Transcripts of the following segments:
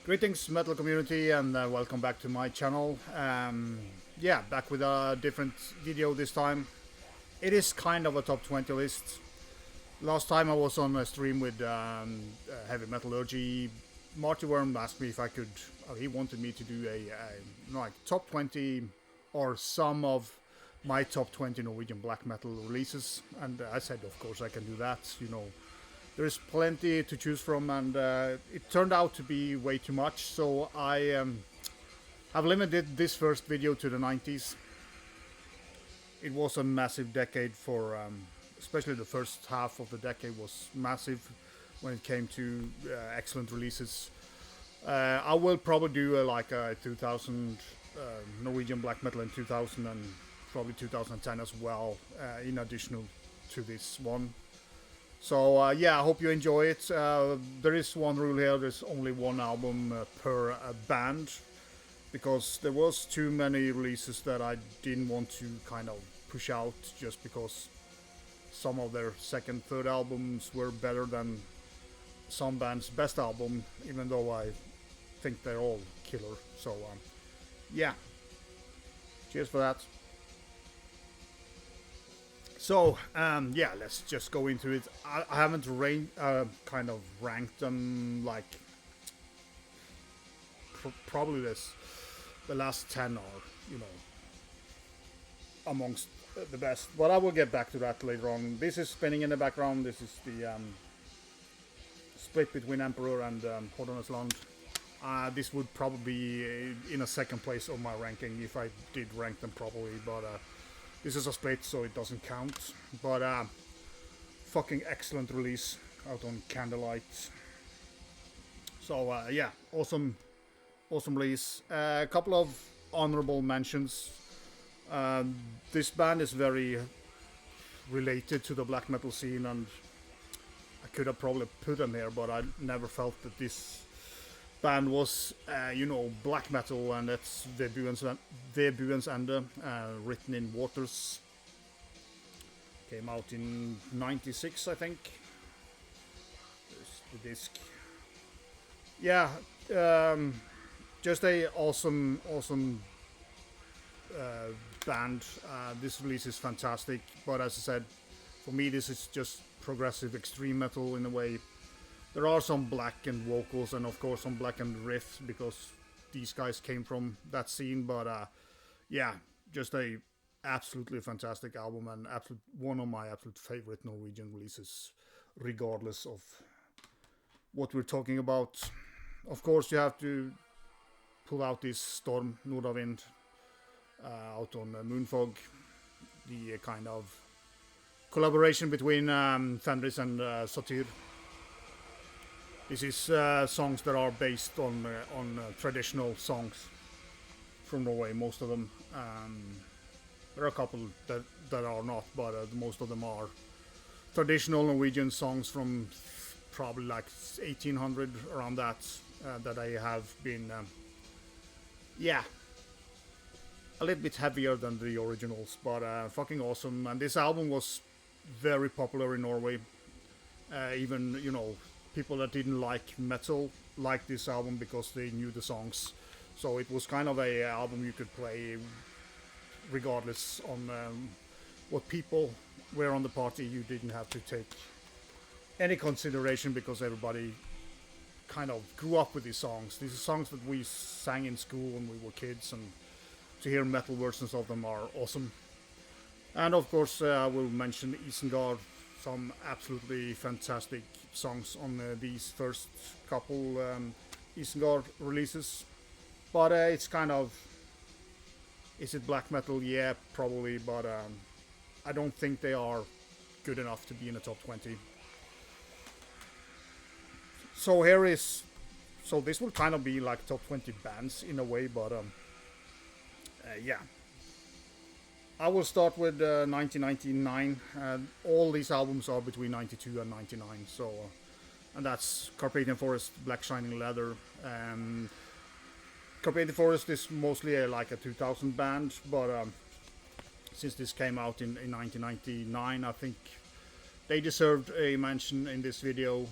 Greetings metal community and welcome back to my channel. Yeah, back with a different video this time. It is kind of a top 20 list. Last time I was on a stream with Heavy Metallurgy. Marty Worm asked me if I could, he wanted me to do a like top 20 or some of my top 20 Norwegian black metal releases, and I said of course I can do that, you know. There's plenty to choose from, and it turned out to be way too much, so I have limited this first video to the 90s. It was a massive decade for, especially the first half of the decade was massive when it came to excellent releases. I will probably do like a 2000 Norwegian black metal in 2000 and probably 2010 as well, in addition to this one. So yeah, I hope you enjoy it. There is one rule here: there's only one album per band, because there was too many releases that I didn't want to kind of push out just because some of their second, third albums were better than some bands' best album, even though I think they're all killer. So yeah, cheers for that. So yeah, let's just go into it. I haven't kind of ranked them like probably the last 10 are, you know, amongst the best, but I will get back to that later on. This is spinning in the background. This is the split between Emperor and Hordanes. This would probably be in a second place on my ranking if I did rank them properly, but this is a split, so it doesn't count. But fucking excellent release out on Candlelight. So yeah, awesome release. A couple of honorable mentions. This band is very related to the black metal scene, and I could have probably put them here, but I never felt that this band was, you know, black metal, and that's Buens Ende, written in Waters. Came out in '96, I think. There's the disc. Yeah, just a awesome band. This release is fantastic, but as I said, for me this is just progressive extreme metal in a way. There are some blackened vocals and of course some blackened riffs because these guys came from that scene, but yeah, just a absolutely fantastic album and one of my absolute favorite Norwegian releases, regardless of what we're talking about. Of course you have to pull out this Storm Nordavind out on Moonfog, the kind of collaboration between Fenris and Satyr. This is songs that are based on traditional songs from Norway, most of them. There are a couple that are not, but most of them are traditional Norwegian songs from probably like 1800, around that, that I have been, yeah, a little bit heavier than the originals, but fucking awesome. And this album was very popular in Norway. Even, you know, people that didn't like metal liked this album because they knew the songs. So it was kind of a album you could play regardless on what people were on the party. You didn't have to take any consideration because everybody kind of grew up with these songs. These are songs that we sang in school when we were kids, and to hear metal versions of them are awesome. And of course I will mention Isengard, some absolutely fantastic songs on these first couple Isengard releases. But it's kind of, is it black metal? Yeah, probably, but I don't think they are good enough to be in the top 20. So here is, so this will kind of be like top 20 bands in a way, but yeah. I will start with 1999. All these albums are between 92 and 99, so and that's Carpathian Forest, Black Shining Leather. Carpathian Forest is mostly like a 2000 band, but since this came out in 1999, I think they deserved a mention in this video.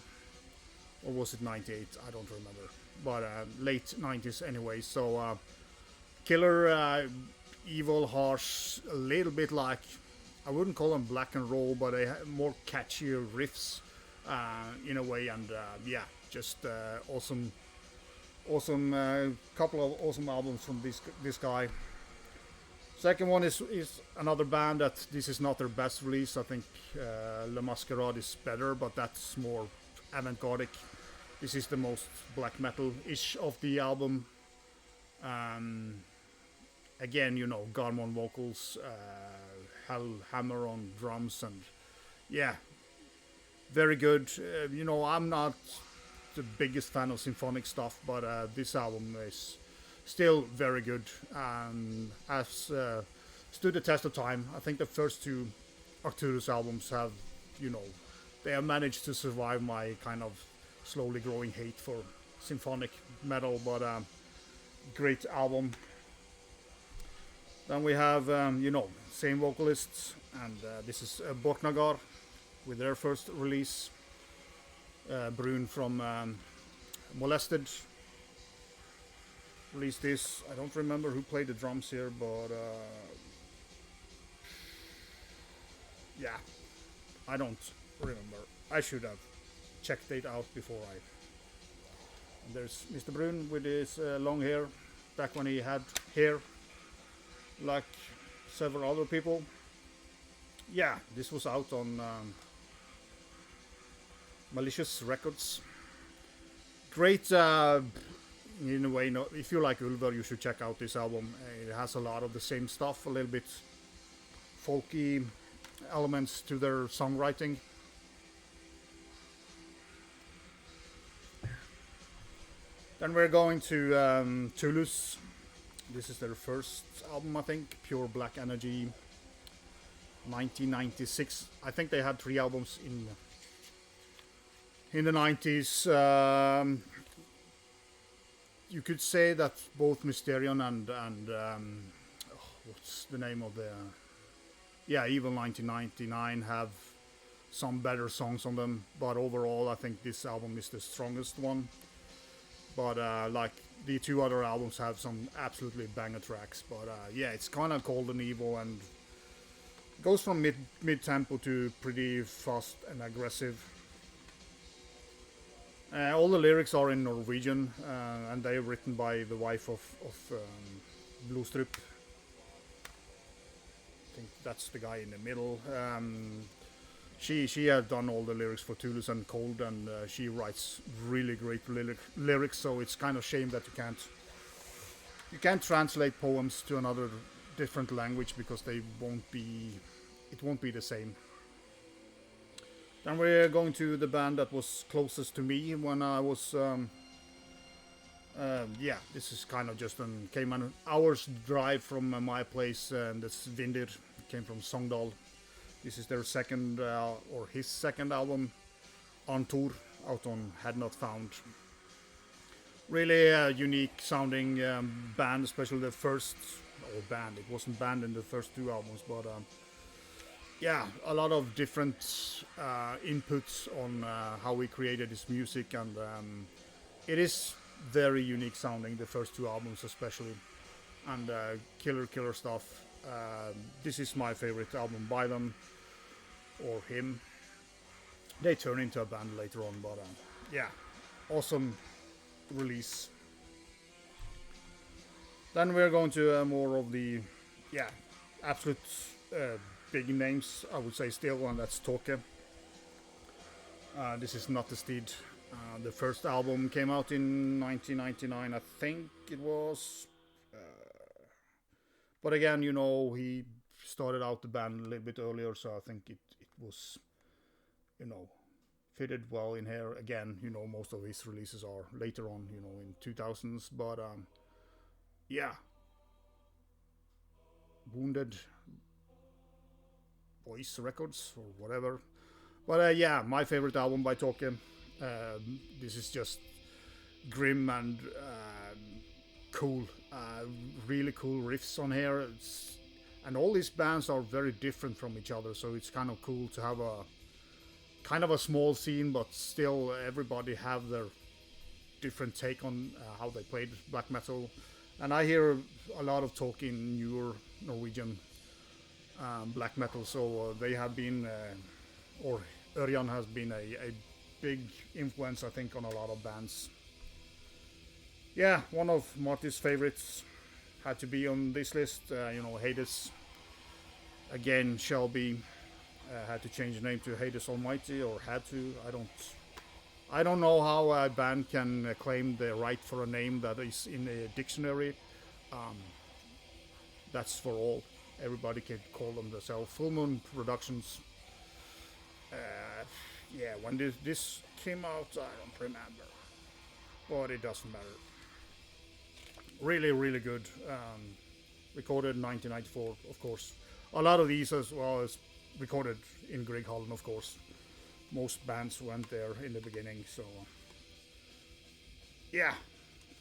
Or was it 98? I don't remember. but late 90s anyway. So killer, evil, harsh, a little bit like, I wouldn't call them black and roll, but they have more catchier riffs in a way, and yeah, just awesome couple of awesome albums from this guy. Second one is another band that this is not their best release. I think Le Masquerade is better, but that's more avant-garde. This is the most black metal-ish of the album. Again, you know, Garmon vocals, Hell Hammer on drums, and yeah, very good. You know, I'm not the biggest fan of symphonic stuff, but this album is still very good and has stood the test of time. I think the first two Arcturus albums have, you know, they have managed to survive my kind of slowly growing hate for symphonic metal, but great album. Then we have, you know, same vocalists, and this is Borknagar with their first release. Brun from Molested released this. I don't remember who played the drums here, but yeah, I don't remember. I should have checked it out before I. And there's Mr. Brun with his long hair, back when he had hair like several other people. Yeah, this was out on Malicious Records. Great, in a way. No, if you like Ulver, you should check out this album. It has a lot of the same stuff, a little bit folky elements to their songwriting. Then we're going to Toulouse. This is their first album, I think, Pure Black Energy, 1996. I think they had 3 albums in the 90s. You could say that both Mysterion and what's the name of the... Yeah, Evil 1999 have some better songs on them, but overall I think this album is the strongest one. But like the 2 other albums have some absolutely banger tracks. But yeah, it's kind of cold and evil, and goes from mid tempo to pretty fast and aggressive. All the lyrics are in Norwegian, and they are written by the wife of Blodstrup. I think that's the guy in the middle. She has done all the lyrics for Toulouse and Cold, and she writes really great lyrics. So it's kind of shame that you can't translate poems to another different language, because it won't be the same. Then we're going to the band that was closest to me when I was yeah, this is kind of just came an hour's drive from my place, and that's Vindir. Came from Sogndal. This is their second or his second album, On Tour, out on Had Not Found. Really unique sounding band, especially the first band. It wasn't banned in the first 2 albums, but yeah, a lot of different inputs on how we created this music, and it is very unique sounding, the first 2 albums especially, and killer stuff. This is my favorite album by them, or him. They turn into a band later on, but yeah, awesome release. Then we're going to more of the absolute big names, I would say still, and that's Tåke. This is Not the Steed. The first album came out in 1999, I think it was. But again, you know, he started out the band a little bit earlier, so I think it was, you know, fitted well in here. Again, you know, most of his releases are later on, you know, in 2000s, but yeah. Wounded Voice Records or whatever. But yeah, my favorite album by Tåke. This is just grim and cool. Really cool riffs on here. And all these bands are very different from each other, so it's kind of cool to have a small scene, but still everybody have their different take on how they played black metal, and I hear a lot of talk in newer Norwegian black metal. So they have been, or Ørjan has been a big influence, I think, on a lot of bands. Yeah, one of Marty's favorites had to be on this list. Hades. Again, Shelby had to change the name to Hades Almighty, or had to. I don't know how a band can claim the right for a name that is in a dictionary. That's for all. Everybody can call them themselves. Full Moon Productions. When this came out, I don't remember, but it doesn't matter. Really, really good. Recorded in 1994, of course. A lot of these as well as recorded in Grieghallen, of course. Most bands went there in the beginning, so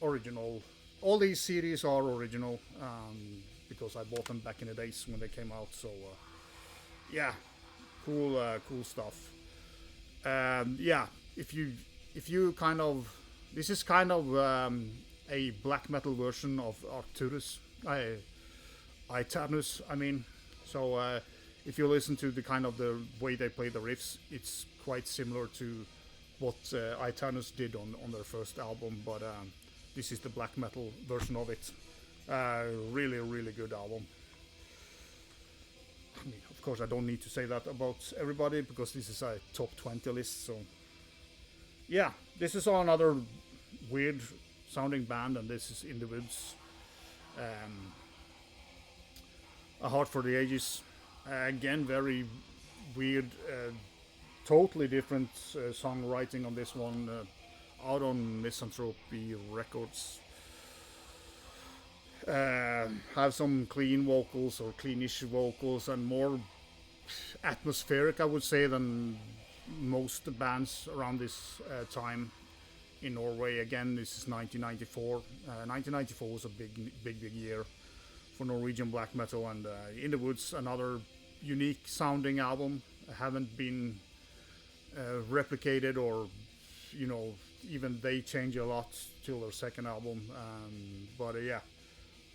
original. All these CDs are original because I bought them back in the days when they came out. So cool stuff. If you kind of, this is kind of a black metal version of Arcturus, Aeternus, I mean. So if you listen to the kind of the way they play the riffs, it's quite similar to what Aeternus did on their first album, but this is the black metal version of it. Really, really good album. I mean, of course, I don't need to say that about everybody because this is a top 20 list. So yeah, this is another weird sounding band, and this is In the Woods. A Heart for the Ages. Again, very weird, totally different songwriting on this one. Out on Misanthropy Records. Have some clean vocals or cleanish vocals and more atmospheric, I would say, than most bands around this time in Norway. Again, this is 1994. 1994 was a big year for Norwegian black metal, and In the Woods, another unique sounding album. Haven't been replicated, or even they change a lot till their second album. But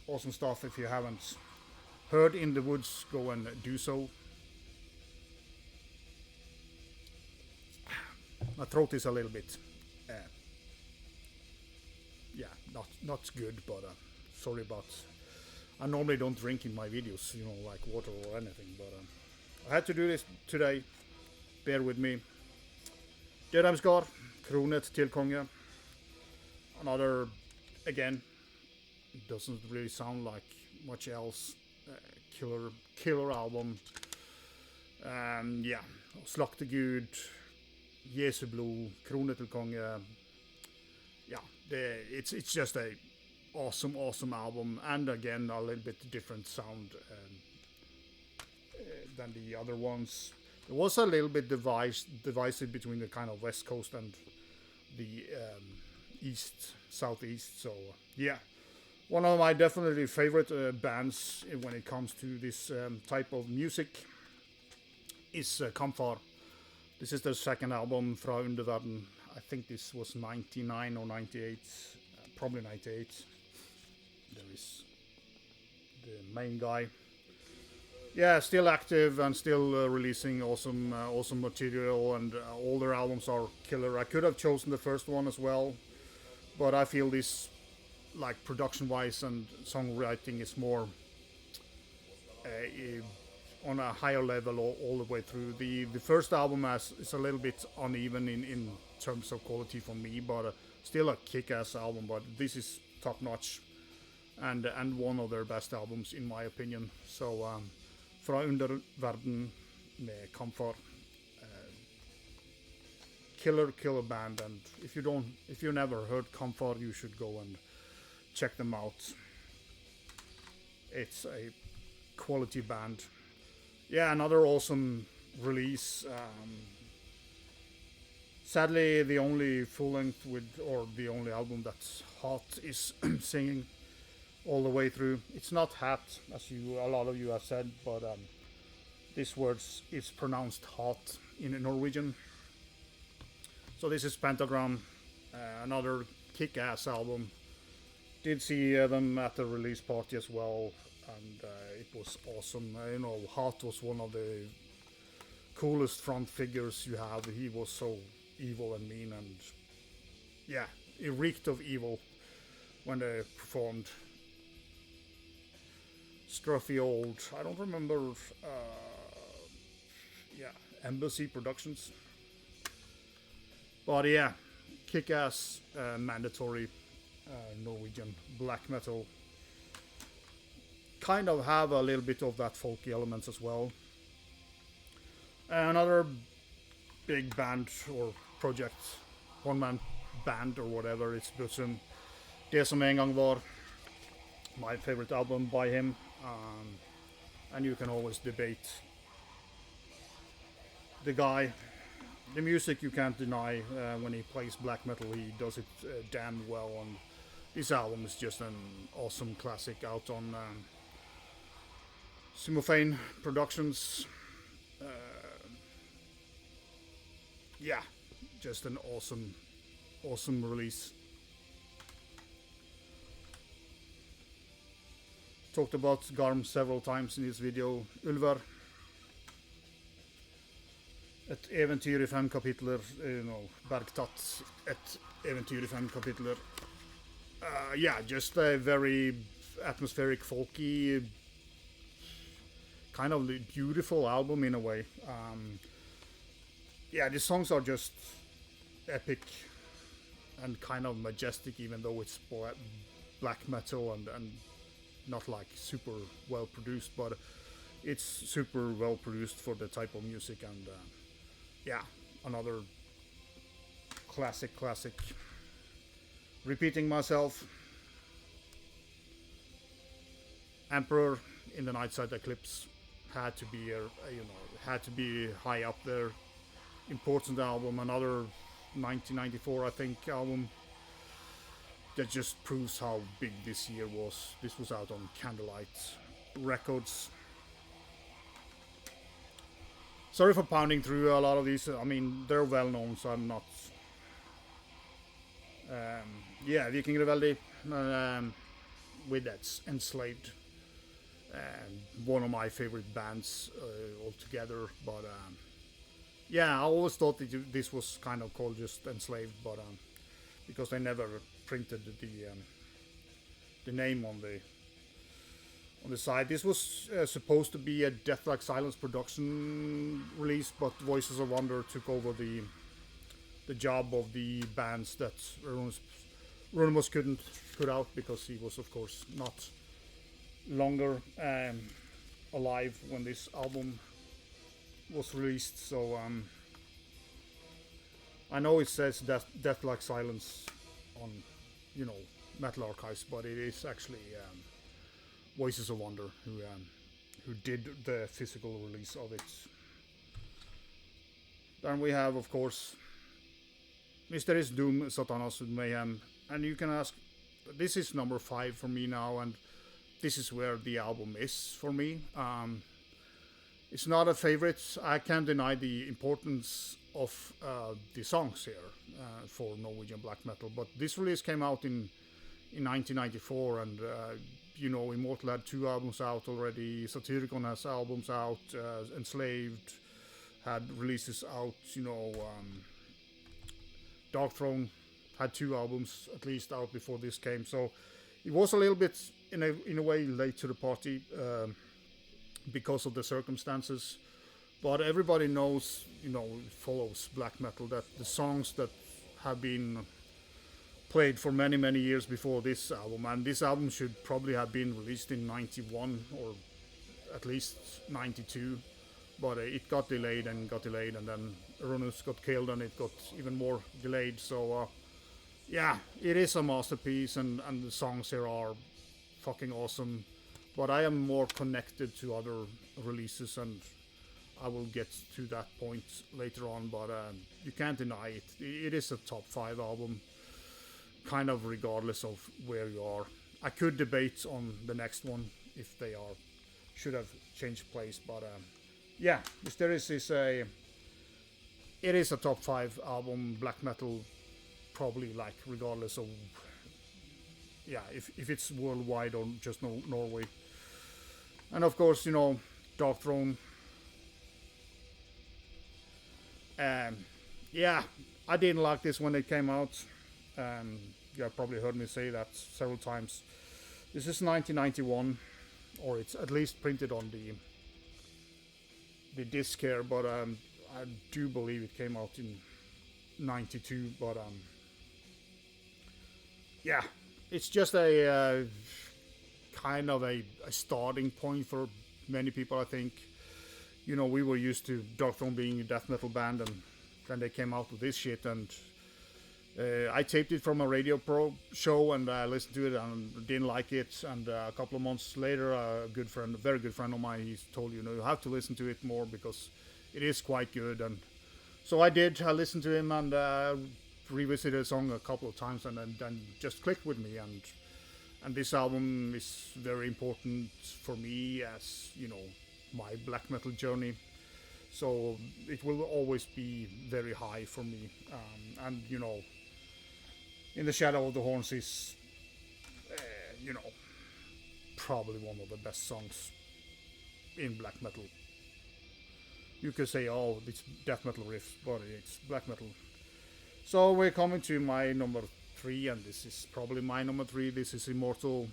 awesome stuff. If you haven't heard In the Woods, go and do so. My throat is a little bit not good, but sorry about. I normally don't drink in my videos, like water or anything, but I had to do this today. Bear with me. Dødheimsgard, Kronet til konge. Another, again, doesn't really sound like much else. Killer album. Slaktegud, Jesu blod, Kronet til konge. It's just a awesome album, and again a little bit different sound than the other ones. It was a little bit divisive between the kind of West Coast and the southeast. So one of my definitely favorite bands when it comes to this type of music is Kamfar. This is their second album, Fra Underverden. I think this was 99 or 98, probably 98. There is the main guy. Yeah, still active and still releasing awesome material, and all their albums are killer. I could have chosen the first one as well, but I feel this, like production-wise and songwriting, is more on a higher level all the way through. The first album is a little bit uneven in terms of quality for me, but still a kick-ass album. But this is top-notch and one of their best albums in my opinion. So Fra Underverden med Kamfar, killer band, and if you never heard Kamfar, you should go and check them out. It's a quality band. Yeah, another awesome release. Sadly, the only full length or the only album that's hot is singing all the way through. It's not hat, as a lot of you have said, but this word is pronounced hot in Norwegian. So this is Pentagram, another kick-ass album. Did see them at the release party as well, and it was awesome. You know, Hart was one of the coolest front figures you have. He was so evil and mean, and yeah, it reeked of evil when they performed. Scruffy old, I don't remember, Embassy Productions. But yeah, kick-ass, mandatory Norwegian black metal. Kind of have a little bit of that folky elements as well. Another big band or project, one-man band or whatever, it's Bussum. Det som en gang var, my favorite album by him. And you can always debate the guy. The music you can't deny. When he plays black metal, he does it damn well. And this album is just an awesome classic out on Sumophane Productions. Yeah, just an awesome release. Talked about Garm several times in this video. Ulver. Et eventyr I 5 kapitler. Bergtatt. Et eventyr I 5 kapitler. Yeah, just a very atmospheric, folky, kind of beautiful album in a way. Yeah, the songs are just epic and kind of majestic, even though it's black metal and not like super well produced, but it's super well produced for the type of music. And yeah, another classic. Repeating myself, Emperor in the Nightside Eclipse had to be had to be high up there. Important album, another 1994 I think album that just proves how big this year was. This was out on Candlelight Records. Sorry for pounding through a lot of these. I mean, they're well known, so I'm not. Yeah, Viking Reveldi with that Enslaved. One of my favorite bands altogether, but yeah, I always thought that this was kind of called just Enslaved, but because they never printed the name on the side. This was supposed to be a Death Like Silence production release, but Voices of Wonder took over the job of the bands that Runemus couldn't put out, because he was of course not longer alive when this album was released. So I know it says Death Like Silence on Metal Archives, but it is actually Voices of Wonder who did the physical release of it. Then we have, of course, Mysteries, Doom, Satanas, Mayhem, and you can ask, this is number 5 for me now, and this is where the album is for me. It's not a favorite. I can't deny the importance of the songs here for Norwegian black metal, but this release came out in 1994, and Immortal had 2 albums out already. Satyricon has albums out. Enslaved had releases out. Dark Throne had 2 albums at least out before this came, so it was a little bit in a way late to the party because of the circumstances. But everybody knows, follows black metal, that the songs that have been played for many years before this album, and this album should probably have been released in 91 or at least 92, but it got delayed, and then Runemus got killed and it got even more delayed. So yeah, it is a masterpiece, and the songs here are fucking awesome, but I am more connected to other releases, and I will get to that point later on. But you can't deny it. It is a top 5 album, kind of regardless of where you are. I could debate on the next one if they should have changed place, but yeah, Mysteries is a top 5 album, black metal probably like regardless of if it's worldwide or just Norway. And of course, Dark Throne. Yeah, I didn't like this when it came out. You have probably heard me say that several times. This is 1991, or it's at least printed on the disc here, but I do believe it came out in 92. But yeah, it's just a kind of a starting point for many people, I think. We were used to Dark Throne being a death metal band, and then they came out with this shit, and I taped it from a radio pro show, and I listened to it and didn't like it. And a couple of months later, a very good friend of mine, he told you have to listen to it more because it is quite good. And so I did. I listened to him and revisited the song a couple of times, and then just clicked with me. And this album is very important for me as my black metal journey. So it will always be very high for me. And In the Shadow of the Horns is, probably one of the best songs in black metal. You could say, oh, it's death metal riffs, but it's black metal. So we're coming to my number 3, and this is probably my number 3. This is Immortal.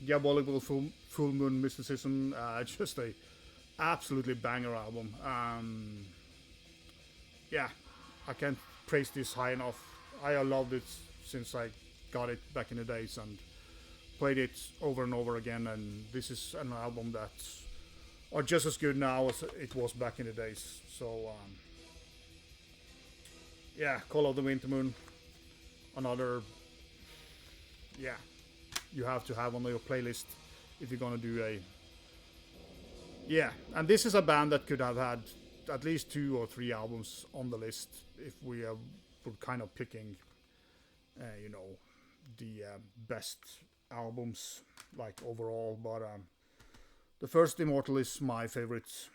Diabolical Full Moon Mysticism. Just a absolutely banger album. Yeah, I can't praise this high enough. I loved it since I got it back in the days and played it over and over again. And this is an album that are just as good now as it was back in the days. So yeah, Call of the Winter Moon, another you have to have on your playlist if you're gonna do a and this is a band that could have had at least 2 or 3 albums on the list if we were kind of picking the best albums like overall. But the first Immortal is my favorite.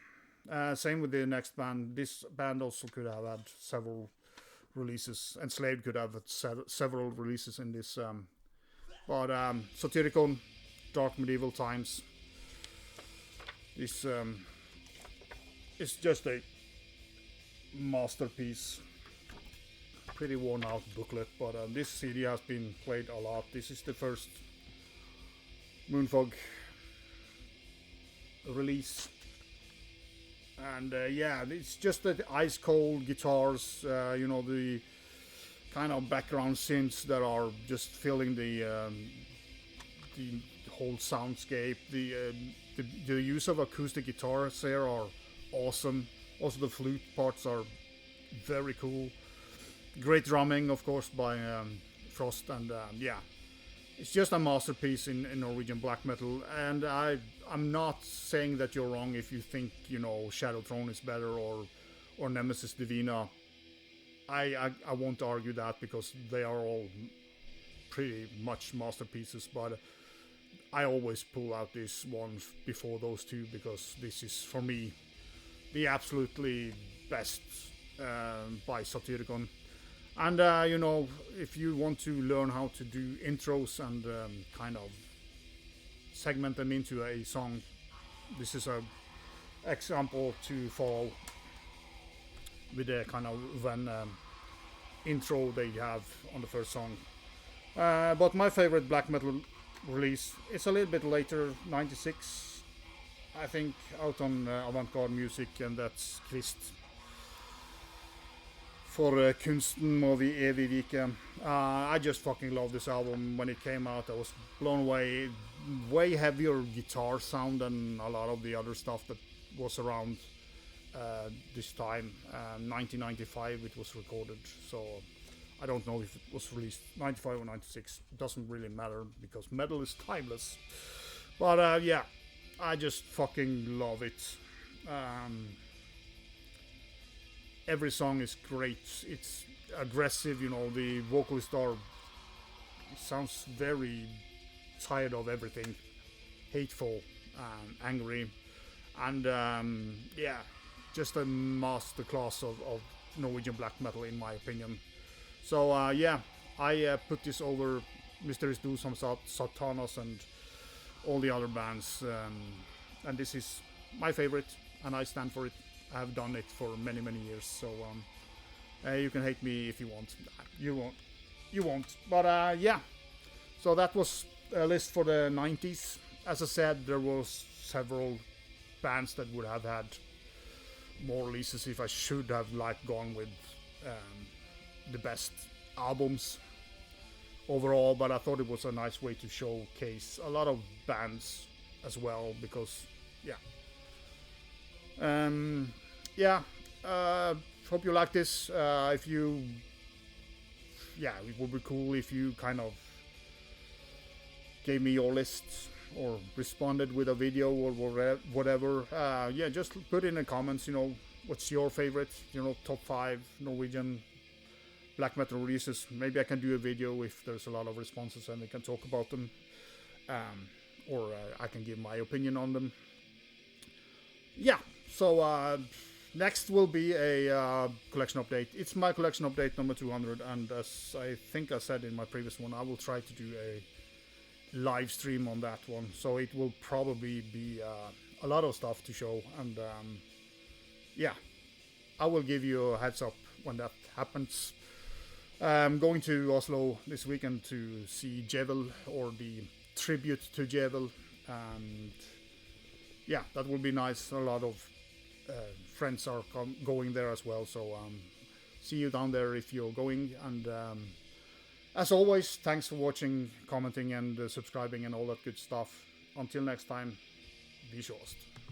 Same with the next band. This band also could have had several releases. Enslaved could have had several releases in this. But Satyricon, Dark Medieval Times. This it's just a masterpiece. Pretty worn out booklet, but this CD has been played a lot. This is the first Moonfog release. And it's just the ice cold guitars, the kind of background synths that are just filling the whole soundscape. The use of acoustic guitars there are awesome. Also the flute parts are very cool. Great drumming, of course, by Frost, and it's just a masterpiece in Norwegian black metal. And I'm not saying that you're wrong if you think Shadow Throne is better or Nemesis Divina. I won't argue that because they are all pretty much masterpieces, but I always pull out this one before those two because this is for me the absolutely best by Satyricon. And if you want to learn how to do intros and kind of segment them into a song, this is a example to follow with the kind of intro they have on the first song. But my favorite black metal release, it's a little bit later, 96, I think, out on Avantgarde Music, and that's Christ. For Kunsten må vi evig vike. I just fucking love this album. When it came out, I was blown away. Way heavier guitar sound than a lot of the other stuff that was around this time. 1995 it was recorded, so I don't know if it was released 95 or 96. It doesn't really matter because metal is timeless. But I just fucking love it. Every song is great. It's aggressive, the vocalists sounds very tired of everything, hateful, angry, and just a masterclass of Norwegian black metal, in my opinion. So yeah, I put this over Mysteries Doom, Satanas, and all the other bands, and this is my favorite, and I stand for it. I have done it for many years, so you can hate me if you want. You won't. But yeah, so that was a list for the 90s. As I said, there was several bands that would have had more releases if I should have gone with the best albums overall, but I thought it was a nice way to showcase a lot of bands as well, because hope you like this. If you it would be cool if you kind of gave me your list or responded with a video or whatever. Just put in the comments, what's your favorite, top 5 Norwegian black metal releases. Maybe I can do a video if there's a lot of responses and we can talk about them, or I can give my opinion on them. So next will be a collection update. It's my collection update number 200, and as I think I said in my previous one, I will try to do a live stream on that one, so it will probably be a lot of stuff to show, and I will give you a heads up when that happens. I'm going to Oslo this weekend to see Djevel, or the tribute to Djevel, and that will be nice. A lot of friends are going there as well, so see you down there if you're going. And as always, thanks for watching, commenting, and subscribing and all that good stuff. Until next time, be sure.